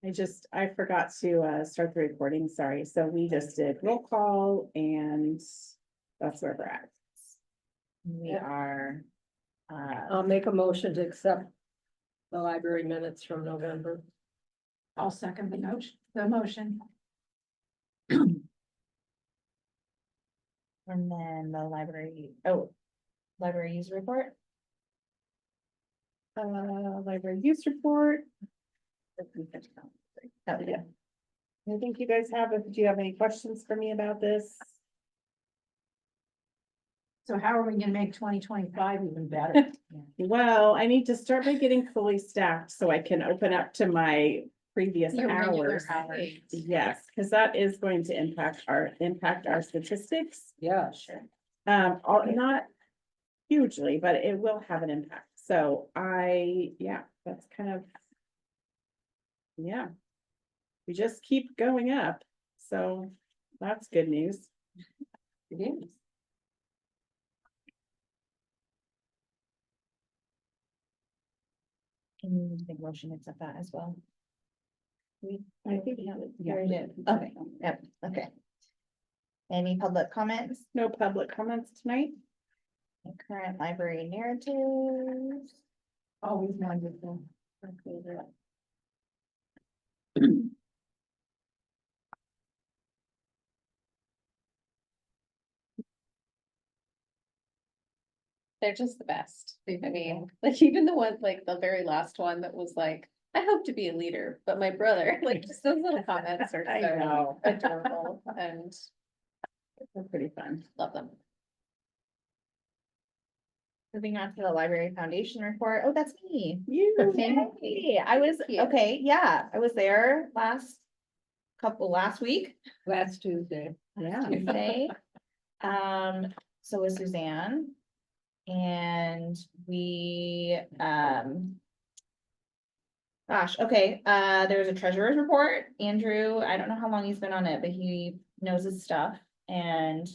I forgot to start the recording, sorry. So we just did roll call and that's where we're at. We Yeah. are, I'll make a motion to accept the library minutes from November. I'll second the motion. And then the library user report. library use report. Oh, yeah. I think you guys do you have any questions for me about this? So how are we gonna make 2025 even better? Well, I need to start by getting fully staffed so I can open up to my previous Your regular hours. hours. Yes, because that is going to impact our statistics. Yeah, sure. Not hugely, but it will have an impact. So that's kind of. Yeah. We just keep going up. So that's good news. It is. Can you make a motion to accept that as well? I think. You already did. Okay, yep, okay. Any public comments? No public comments tonight. Current library narratives? Always wonderful. They're just the best. I mean, like even the one, like the very last one that was like, I hope to be a leader, but my brother, like just those little comments are I so know. adorable and They're pretty fun. love them. Moving on to the library foundation report. Oh, that's me. You. Hey, I was, Thank you. okay, yeah, I was there last week. Last Tuesday. Yeah. Tuesday. So was Suzanne. And we, gosh, okay, there's a treasurer's report. Andrew, I don't know how long he's been on it, but he knows his stuff. And,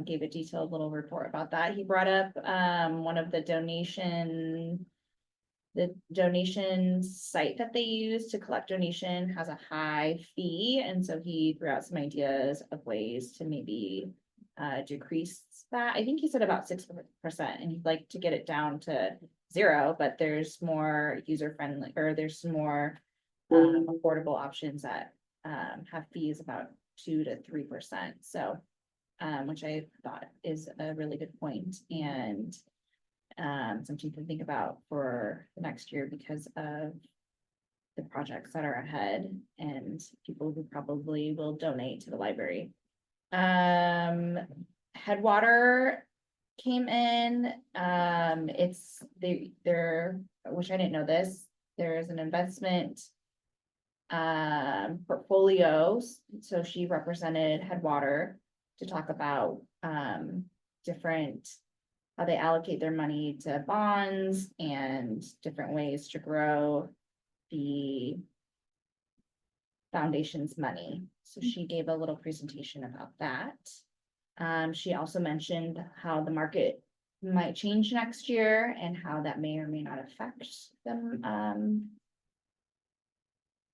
gave a detailed little report about that. He brought up, one of the donation site that they use to collect donation has a high fee, and so he threw out some ideas of ways to maybe decrease that. I think he said about 6%, and he'd like to get it down to 0, but there's more user friendly, or there's some more affordable options that have fees about 2 to 3%. So which I thought is a really good point, and something to think about for the next year because of the projects that are ahead and people who probably will donate to the library. Headwater came in, they're, which I didn't know this, there's an investment portfolios, so she represented Headwater to talk about different how they allocate their money to bonds and different ways to grow the foundation's money. So she gave a little presentation about that. She also mentioned how the market might change next year and how that may or may not affect them,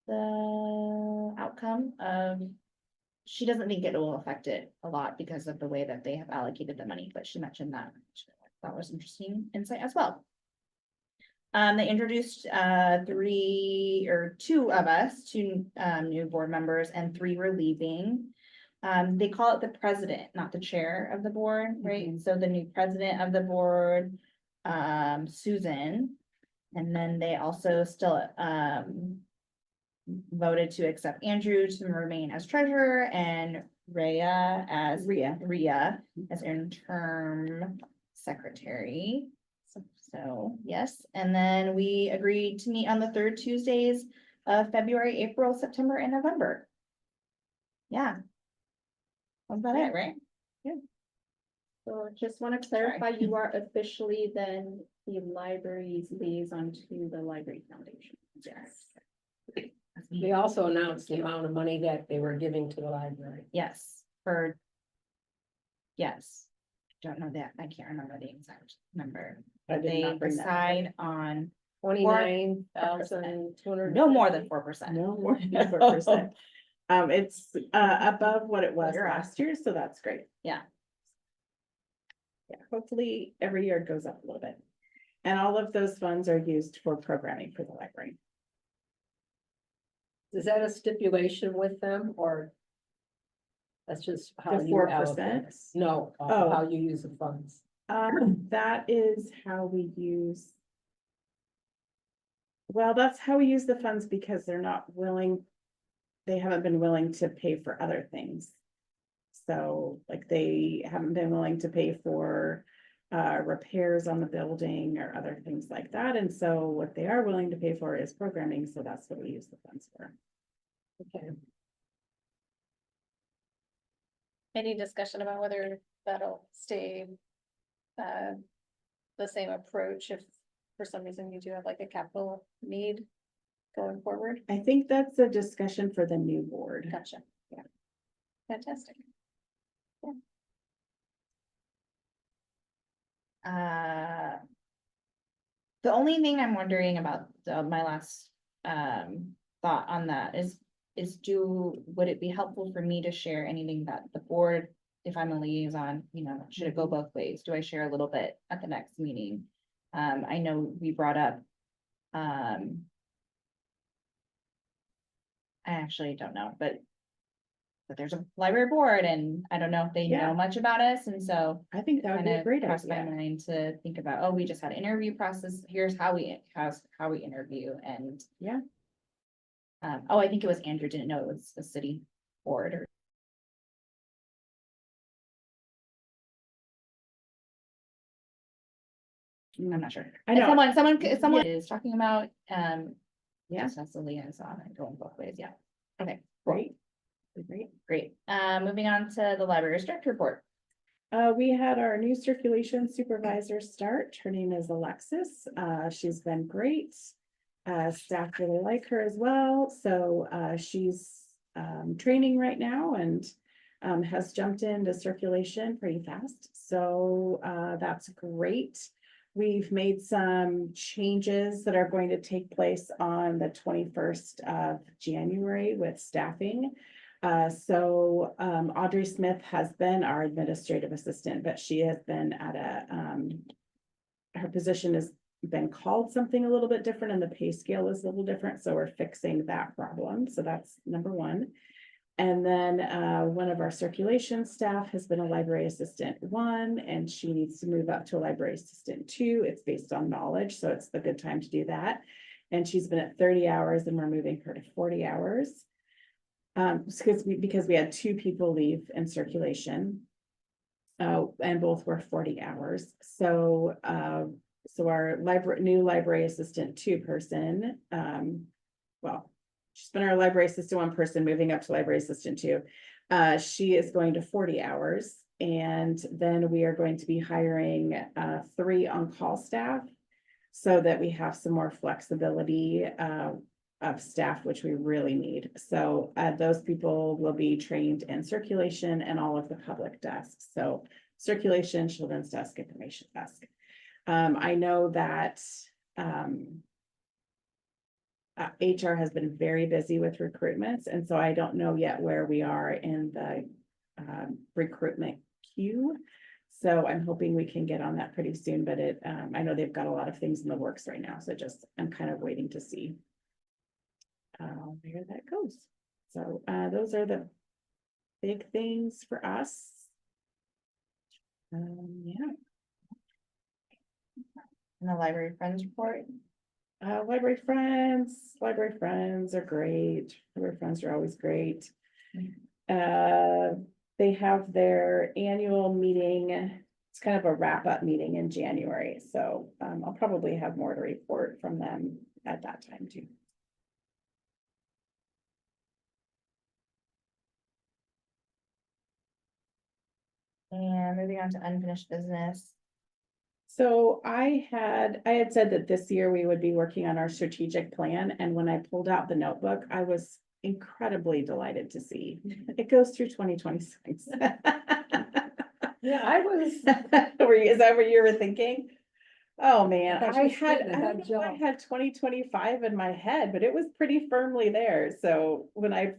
the outcome of. She doesn't think it will affect it a lot because of the way that they have allocated the money, but she mentioned that, which I thought was interesting insight as well. They introduced 2 of us, 2 new board members, and 3 were leaving. They call it the president, not the chair of the board, right? So the new president of the board, Susan, and then they also still voted to accept Andrew to remain as treasurer and Rhea as interim secretary. So yes, and then we agreed to meet on the 3rd Tuesdays of February, April, September, and November. Yeah. That's about it, right? So just want to clarify, you are officially then the library's liaison to the library foundation. Yes. They also announced the amount of money that they were giving to the library. Yes, don't know that, I can't remember the exact number. I did They not bring that. decide on $29,200. No more than 4%. No more than 4%. It's above what it was You're up. last year, so that's great. Yeah. Yeah, hopefully every year it goes up a little bit. And all of those funds are used for programming for the library. Is that a stipulation with them or? That's just how The you 4%? allocate? No, Oh. how you use the funds. That is how we use. Well, that's how we use the funds because they're not willing. They haven't been willing to pay for other things. So like they haven't been willing to pay for repairs on the building or other things like that. And so what they are willing to pay for is programming. So that's what we use the funds for. Okay. Any discussion about whether that'll stay the same approach if for some reason you do have like a capital need going forward? I think that's a discussion for the new board. Gotcha. Yeah. Fantastic. The only thing I'm wondering about, my last, thought on that is would it be helpful for me to share anything that the board, if I'm a liaison, should it go both ways? Do I share a little bit at the next meeting? I know we brought up, I actually don't know, but there's a library board and I don't know if they Yeah. know much about us, and so I think that would be a great crossed my idea. mind to think about, oh, we just had an interview process, here's how we interview and. Yeah. Oh, I think it was Andrew didn't know it was a city board or. I'm not sure. I If know. someone is talking about, Yeah. just as a liaison and going both ways, yeah. Okay, cool. Great. Great. Great. Moving on to the library's director report. We had our new circulation supervisor start. Her name is Alexis. She's been great. Staff really like her as well. So, she's, training right now and, has jumped into circulation pretty fast. So, that's great. We've made some changes that are going to take place on the 21st of January with staffing. So Audrey Smith has been our administrative assistant, but she has been at her position has been called something a little bit different and the pay scale is a little different. So we're fixing that problem. So that's number one. And then one of our circulation staff has been a library assistant 1, and she needs to move up to a library assistant 2. It's based on knowledge, so it's a good time to do that. And she's been at 30 hours and we're moving her to 40 hours. Because we had 2 people leave in circulation. And both were 40 hours. So our new library assistant 2 person, well, she's been our library assistant 1 person, moving up to library assistant 2. She is going to 40 hours. And then we are going to be hiring 3 on-call staff so that we have some more flexibility of staff, which we really need. So those people will be trained in circulation and all of the public desks. So circulation, children's desk, information desk. I know that HR has been very busy with recruitments, and so I don't know yet where we are in the recruitment queue. So I'm hoping we can get on that pretty soon, but I know they've got a lot of things in the works right now, so I'm kind of waiting to see where that goes. So those are the big things for us. Yeah. And the library friends report. Library friends are great. Library friends are always great. They have their annual meeting. It's kind of a wrap-up meeting in January, so I'll probably have more to report from them at that time too. And moving on to unfinished business. So I had said that this year we would be working on our strategic plan, and when I pulled out the notebook, I was incredibly delighted to see it goes through 2026. Yeah, I was, Is that what you were thinking? Oh, man, thought I you had, said I that don't know, I job. had 2025 in my head, but it was pretty firmly there. So when I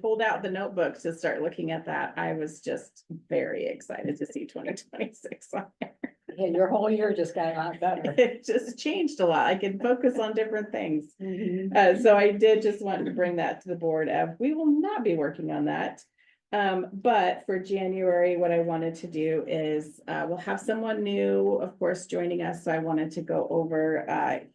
pulled out the notebook to start looking at that, I was just very excited to see 2026 on there. Yeah, your whole year just got a lot better. It just changed a lot. I can focus on different things. Mhm. So I did just want to bring that to the board of, we will not be working on that. But for January, what I wanted to do is, we'll have someone new, of course, joining us. So I wanted to go over,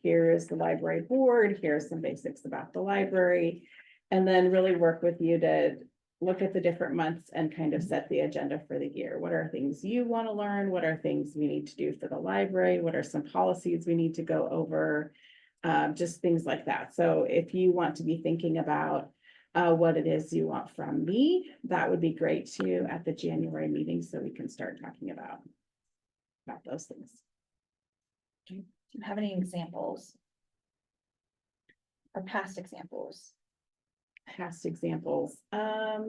here's the library board, here's some basics about the library. And then really work with you to look at the different months and kind of set the agenda for the year. What are things you want to learn? What are things we need to do for the library? What are some policies we need to go over? Just things like that. So if you want to be thinking about what it is you want from me, that would be great too at the January meeting, so we can start talking about those things. Do you have any examples? Or past examples? Past examples. I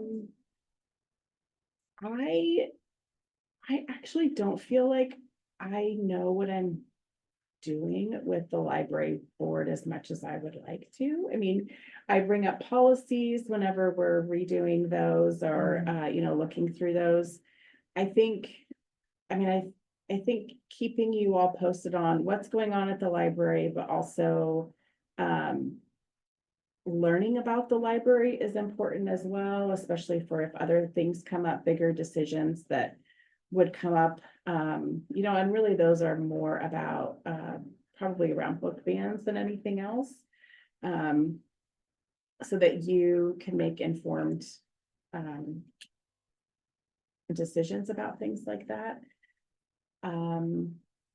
actually don't feel like I know what I'm doing with the library board as much as I would like to. I mean, I bring up policies whenever we're redoing those or, looking through those. I think, I think keeping you all posted on what's going on at the library, but also, learning about the library is important as well, especially for if other things come up, bigger decisions that would come up. And really those are more about, probably around book bans than anything else. So that you can make informed, decisions about things like that.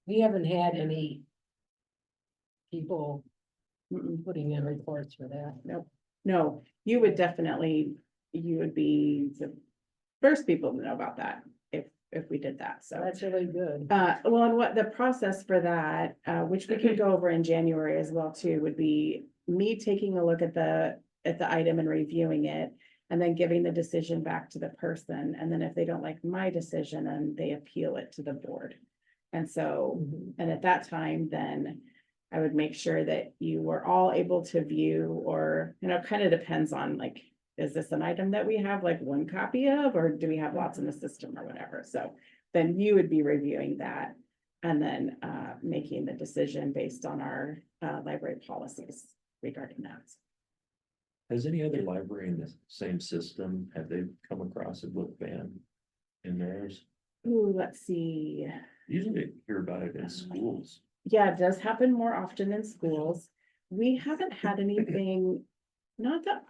We haven't had any people Mm-mm. putting in reports for that. No, you would be the first people to know about that if we did that, so. That's really good. Well, and what the process for that, which we can go over in January as well too, would be me taking a look at the item and reviewing it. And then giving the decision back to the person, and then if they don't like my decision, then they appeal it to the board. And so, Mhm. and at that time, then I would make sure that you were all able to view, or, kind of depends on like, is this an item that we have like one copy of, or do we have lots in the system or whatever? So then you would be reviewing that and then making the decision based on our library policies regarding that. Has any other library in the same system, have they come across a book ban in theirs? Ooh, let's see. Usually I hear about it in schools. Yeah, it does happen more often in schools. We haven't had anything, not that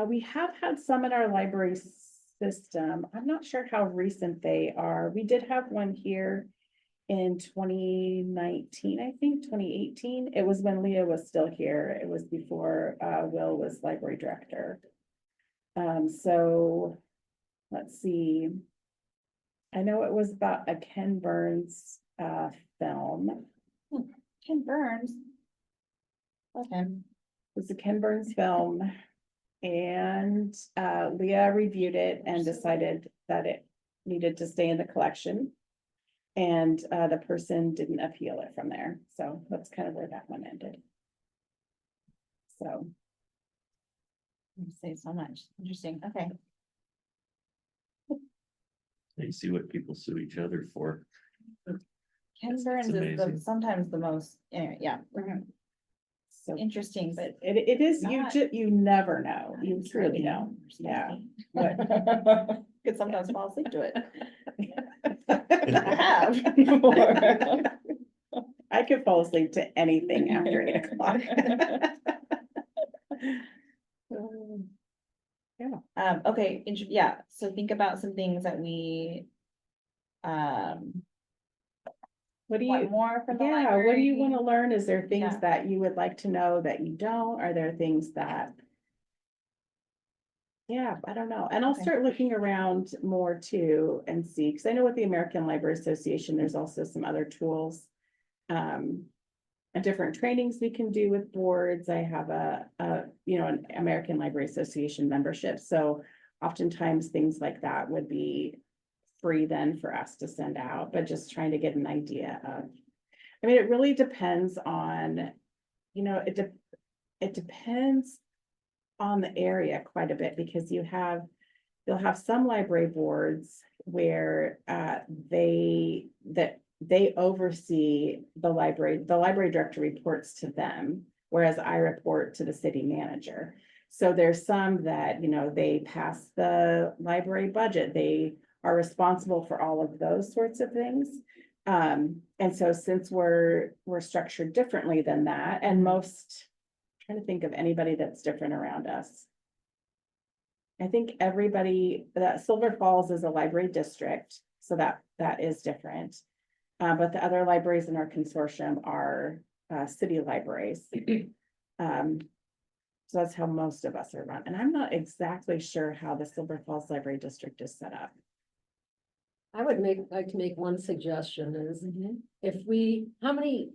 we have had some in our library system. I'm not sure how recent they are. We did have one here in 2019, I think, 2018. It was when Leah was still here. It was before Will was library director. So let's see. I know it was about a Ken Burns film. Ken Burns. Okay. It was a Ken Burns film. And Leah reviewed it and decided that it needed to stay in the collection. And the person didn't appeal it from there. So that's kind of where that one ended. So. You say so much. Interesting. Okay. You see what people sue each other for. Ken Burns is amazing. sometimes the most, anyway, yeah, So interesting, but. it is, Not- you never know. You truly know. Yeah. What? Could sometimes fall asleep to it. I have. I could fall asleep to anything after 8 o'clock. Okay, yeah, so think about some things that we. What do Want you, more from the yeah, what do you library? want to learn? Is there things Yeah. that you would like to know that you don't? Are there things that? Yeah, I don't know. And I'll Okay. start looking around more too and see, because I know with the American Library Association, there's also some other tools. And different trainings we can do with boards. I have an American Library Association membership. So oftentimes things like that would be free then for us to send out, but just trying to get an idea of I mean, it really depends on, you know, it depends on the area quite a bit, because you'll have some library boards where they oversee the library director reports to them, whereas I report to the city manager. So there's some that, you know, they pass the library budget, they are responsible for all of those sorts of things. And so since we're structured differently than that, and trying to think of anybody that's different around us. I think everybody, that Silver Falls is a library district, so that is different. But the other libraries in our consortium are city libraries. So that's how most of us are run, and I'm not exactly sure how the Silver Falls Library District is set up. I would like to make one suggestion is, how many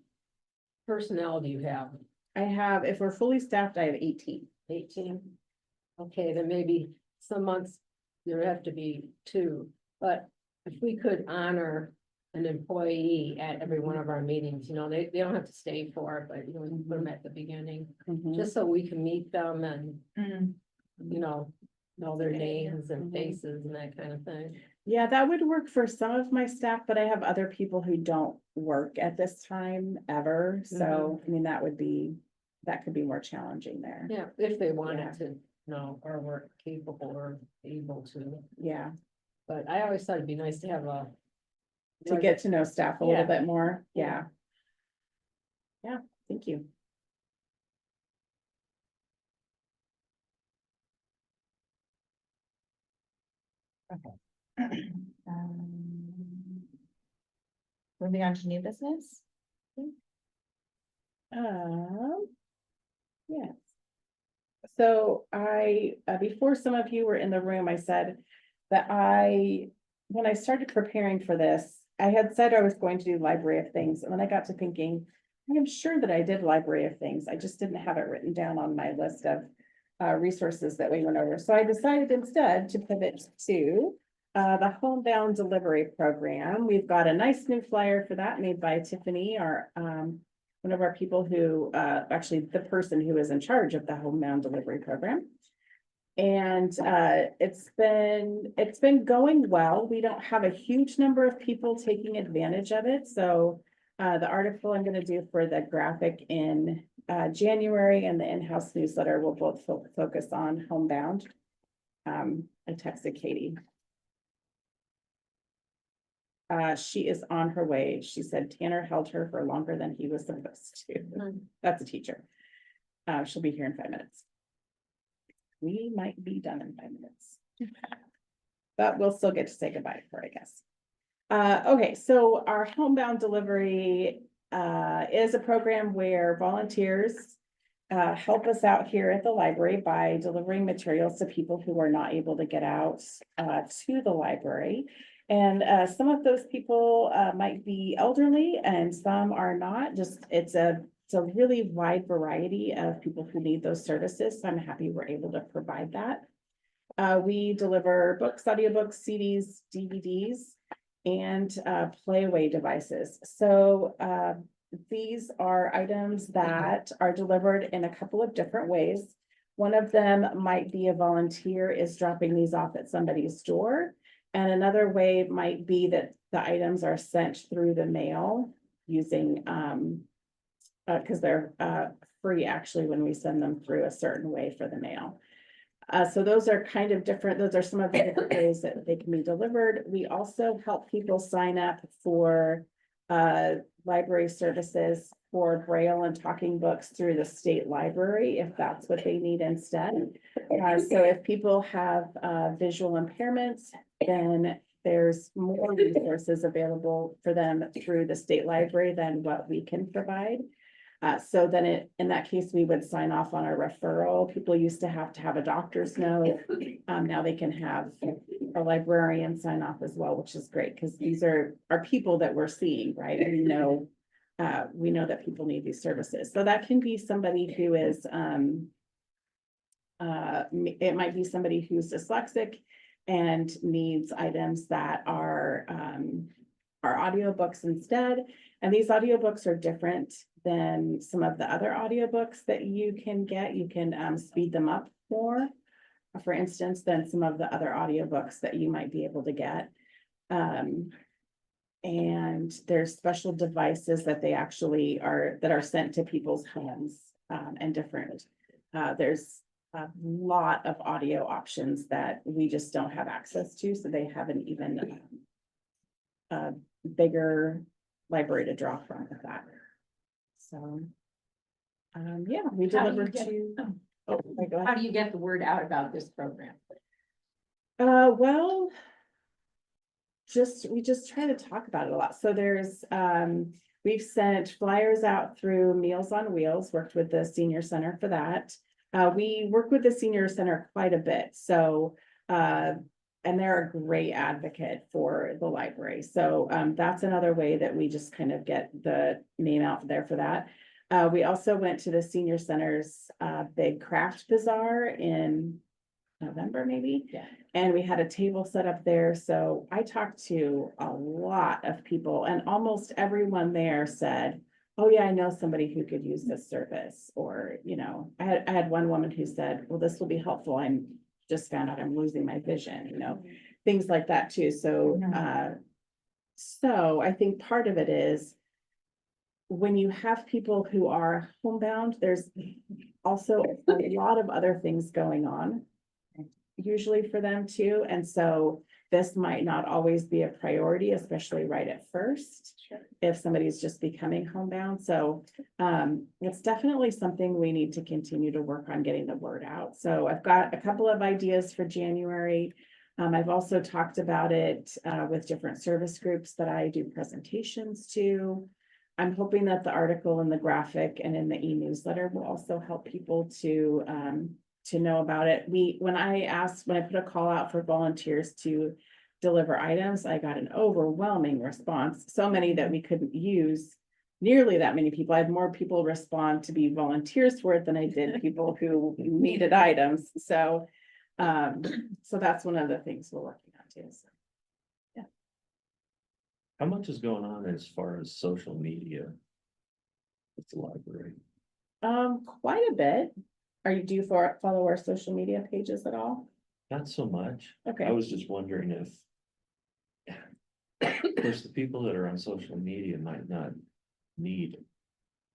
personnel do you have? I have, if we're fully staffed, I have 18. 18? Okay, then maybe some months there have to be 2, but if we could honor an employee at every one of our meetings, you know, they don't have to stay for it, but you know, we put them at the beginning, just so we can meet them and, you know their names and faces and that kind of thing. Yeah, that would work for some of my staff, but I have other people who don't work at this time ever, so, I mean, that could be more challenging there. Yeah, if they wanted to, or were capable or able to, Yeah, but I always thought it'd be nice to have to get to know staff a little Yeah. bit more, Yeah. Yeah, thank you. Moving on to new business. Yes. So before some of you were in the room, I said that when I started preparing for this, I had said I was going to do Library of Things, and then I got to thinking, I am sure that I did Library of Things. I just didn't have it written down on my list of resources that we went over. So I decided instead to pivot to the Homebound Delivery Program. We've got a nice new flyer for that made by Tiffany, one of our people who, actually the person who is in charge of the Homebound Delivery Program. And it's been going well. We don't have a huge number of people taking advantage of it. So the article I'm going to do for the graphic in January and the in-house newsletter will both focus on Homebound. I texted Katie. She is on her way. She said Tanner held her for longer than he was supposed to. That's a teacher. She'll be here in 5 minutes. We might be done in 5 minutes. But we'll still get to say goodbye to her, I guess. Okay, so our Homebound Delivery is a program where volunteers help us out here at the library by delivering materials to people who are not able to get out to the library. And some of those people might be elderly and some are not. It's a really wide variety of people who need those services. So I'm happy we're able to provide that. We deliver books, audiobooks, CDs, DVDs, and playaway devices. So these are items that are delivered in a couple of different ways. One of them might be a volunteer is dropping these off at somebody's door. And another way might be that the items are sent through the mail using, because they're free actually when we send them through a certain way for the mail. So those are kind of different. Those are some of the different ways that they can be delivered. We also help people sign up for library services for Braille and talking books through the state library, if that's what they need instead. So if people have visual impairments, then there's more resources available for them through the state library than what we can provide. So then in that case, we would sign off on a referral. People used to have a doctor's note. Now they can have a librarian sign off as well, which is great because these are people that we're seeing, right? And we know that people need these services. So that can be somebody who is, it might be somebody who's dyslexic and needs items that are our audiobooks instead. And these audiobooks are different than some of the other audiobooks that you can get. You can speed them up more, for instance, than some of the other audiobooks that you might be able to get. And there's special devices that they actually are sent to people's homes, and different. There's a lot of audio options that we just don't have access to, so they have an even bigger library to draw from with that. So, yeah, we How do you delivered get- to. Oh, sorry, go ahead. How do you get the word out about this program? Well. We just try to talk about it a lot. So there's, we've sent flyers out through Meals on Wheels, worked with the senior center for that. We work with the senior center quite a bit, so, and they're a great advocate for the library. So, that's another way that we just kind of get the name out there for that. We also went to the senior center's, big craft bazaar in November, maybe. Yeah. And we had a table set up there, so I talked to a lot of people, and almost everyone there said, oh yeah, I know somebody who could use this service, or, I had one woman who said, well, this will be helpful, I'm just found out I'm losing my vision, things like that too, so, so I think part of it is when you have people who are homebound, there's also a lot of other things going on usually for them too, and so this might not always be a priority, especially right at first. If somebody's just becoming homebound, so it's definitely something we need to continue to work on getting the word out. So I've got a couple of ideas for January. I've also talked about it with different service groups that I do presentations to. I'm hoping that the article and the graphic and in the e-newsletter will also help people to know about it. When I put a call out for volunteers to deliver items, I got an overwhelming response, so many that we couldn't use nearly that many people. I had more people respond to be volunteers for it than I did people who needed items. So, so that's one of the things we're working on too. So. How much is going on as far as social media? With the library? Quite a bit. Do you follow our social media pages at all? Not so much. Okay. I was just wondering if. Of course, the people that are on social media might not need a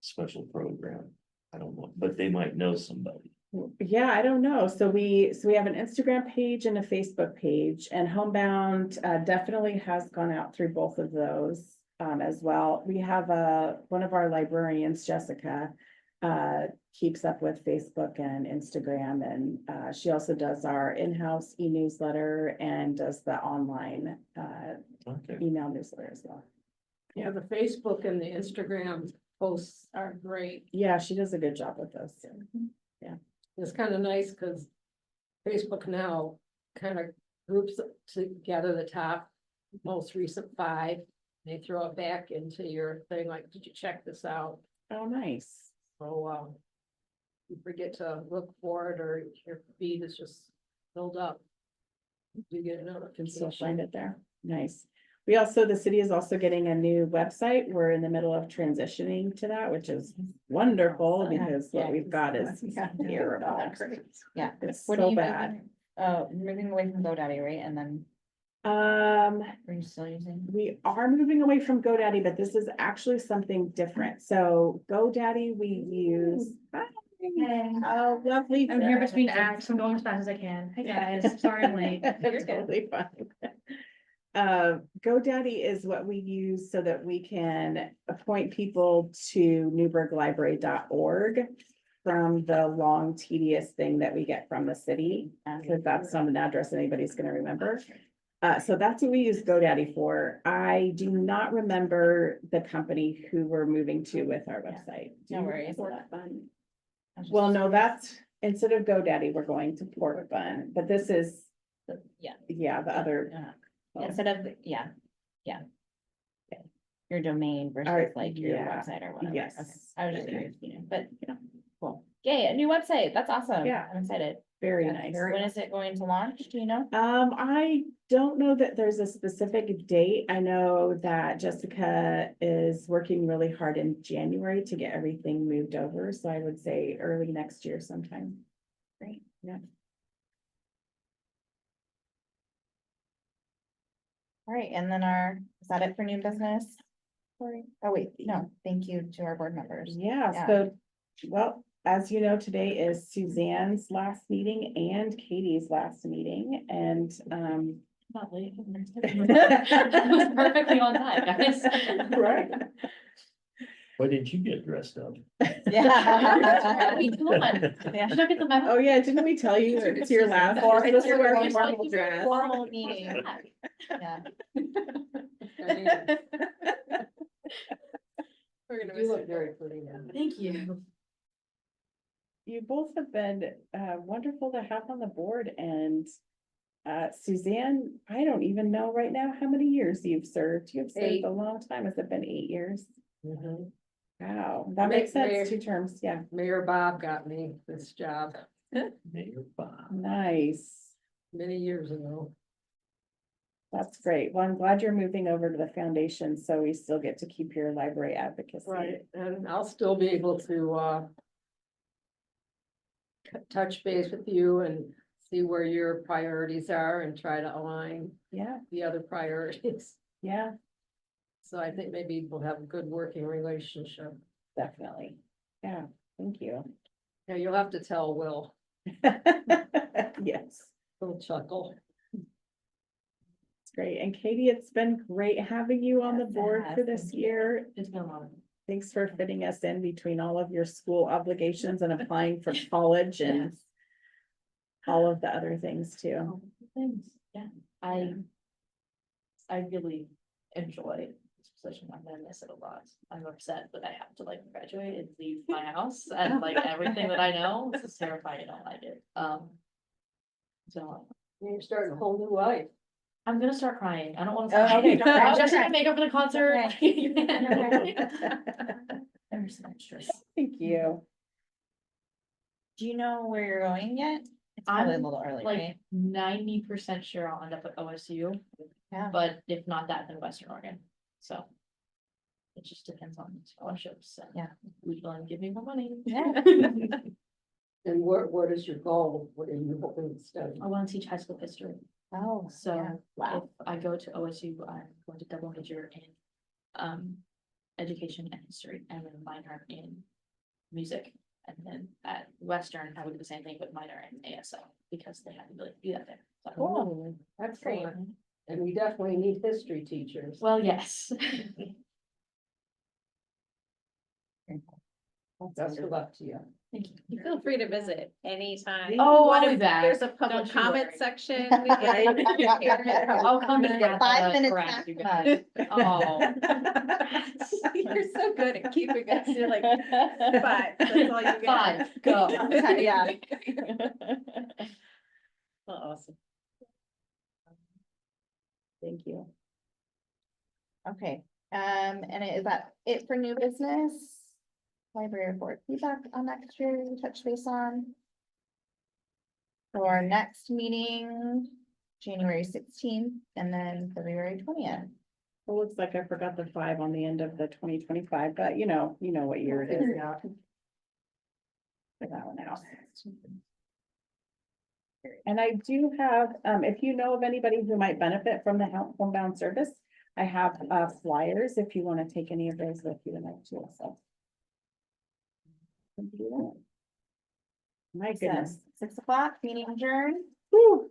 special program. I don't know, but they might know somebody. Yeah, I don't know. So we have an Instagram page and a Facebook page, and Homebound definitely has gone out through both of those as well. We have one of our librarians, Jessica, keeps up with Facebook and Instagram, and she also does our in-house e-newsletter and does the online Okay, email newsletter as well. Yeah, the Facebook and the Instagram posts are great. Yeah, she does a good job with those. It's kind of nice because Facebook now kind of groups together the top most recent 5. They throw it back into your thing, like, did you check this out? Oh, nice. So, you forget to look for it or your feed is just filled up. You get another. Can still find it there. Nice. The city is also getting a new website. We're in the middle of transitioning to that, which is wonderful because what we've got is terrible. Yeah. It's What are so you bad. moving away from GoDaddy, right? And then Um, are you still using? we are moving away from GoDaddy, but this is actually something different. So GoDaddy, we use. Hey. Oh, lovely. I'm here between acts, I'm going as fast as I can. Hey guys, sorry I'm late. That's totally fine. GoDaddy is what we use so that we can appoint people to newburglibrary.org from the long tedious thing that we get from the city, because that's not an address anybody's gonna remember. So that's what we use GoDaddy for. I do not remember the company who we're moving to with our website. Do No you worries. remember that? Well, no, that's, instead of GoDaddy, we're going to Porkbun, but this is, Yeah, the other. instead of, yeah. Your domain versus Alright, like your yeah, website or whatever. yes. Okay. I was just curious, but Yeah. cool. Yay, a new website. That's awesome. Yeah. I'm excited. very That's nice. very- When is it going to launch? Do you know? I don't know that there's a specific date. I know that Jessica is working really hard in January to get everything moved over, so I would say early next year sometime. Great. Yeah. All right, and then is that it for new business? Sorry. Oh, wait, no, thank you to our board members. Yeah, Yeah. so, well, as you know, today is Suzanne's last meeting and Katie's last meeting, and, Not late. It was perfectly on time, guys. Right. Why didn't you get dressed up? Yeah. Wait, come on. Yeah. Did I get the memo? Oh, yeah, didn't we tell you it's your last? Or you're it's supposed to your wear a last formal dress. Formal meeting, yeah. We're gonna You miss look it. very pretty now. Thank you. You both have been wonderful to have on the board, and Suzanne, I don't even know right now how many years you've served. You've served 8. a long time. Has it been 8 years? Mhm. Wow, that Mayor- makes sense, Mayor- 2 terms, yeah, Mayor Bob got me this job Mayor Bob. nice. many years ago. That's great. Well, I'm glad you're moving over to the foundation, so we still get to keep your library advocacy. Right, and I'll still be able to touch base with you and see where your priorities are and try to align Yeah, the other priorities. yeah, So I think maybe we'll have a good working relationship. definitely. Yeah, thank you. Yeah, you'll have to tell Will, Yes, he'll chuckle. it's great. And Katie, it's been great having you on the Yes, it board has. for this Thank you. year. It's been a lot. Thanks for fitting us in between all of your school obligations and applying for college and Yes. all of the other things too. Oh, Thanks, yeah, I really enjoy this position, I'm gonna miss it a lot, I'm upset that I have to like graduate and leave my house and like everything that I know, this is terrifying, I don't like it, so. You're starting a whole new life. I'm gonna start crying, I don't wanna. Oh, okay, don't cry, I'm don't just cry. gonna make up for the concert. There's so much stress. Thank you. Do you know where you're going yet? It's probably a I'm, little early, Like right? 90% sure I'll end up at OSU. Yeah. But if not that, then Western Oregon, so. It just depends on scholarships and. Yeah. Who's willing to give me more money. Yeah. And what is your goal? What are you hoping to study? I wanna teach high school history, Oh, yeah. so Wow. if I go to OSU, I'm going to double major in. Education and history and then minor in music. And then at Western, I would do the same thing, but minor in ASL, because they have the ability to do that there. So- Oh, That's great. excellent. And we definitely need history teachers. Well, yes. Best of luck to you. Thank you. You feel free to visit anytime. Oh, I'll Wanna- do that. There's a public Don't you comment worry. section. I'll come in. Get 5 minutes Correct, you maximum. guys. Oh. You're so good at keeping us, you're like, 5, that's all you get. 5, go. Yeah. Awesome. Thank you. Okay, and is that it for new business? Library board feedback on next year, we touch base on. So our next meeting, January 16th, and then February 20th. It looks like I forgot the 5 on the end of the 2025, but you know what year it is. Yeah. For that one out. And I do have, if you know of anybody who might benefit from the homebound service, I have flyers if you want to take any of those with you tonight too, so. My goodness. 6 o'clock, meeting adjourned. Whew.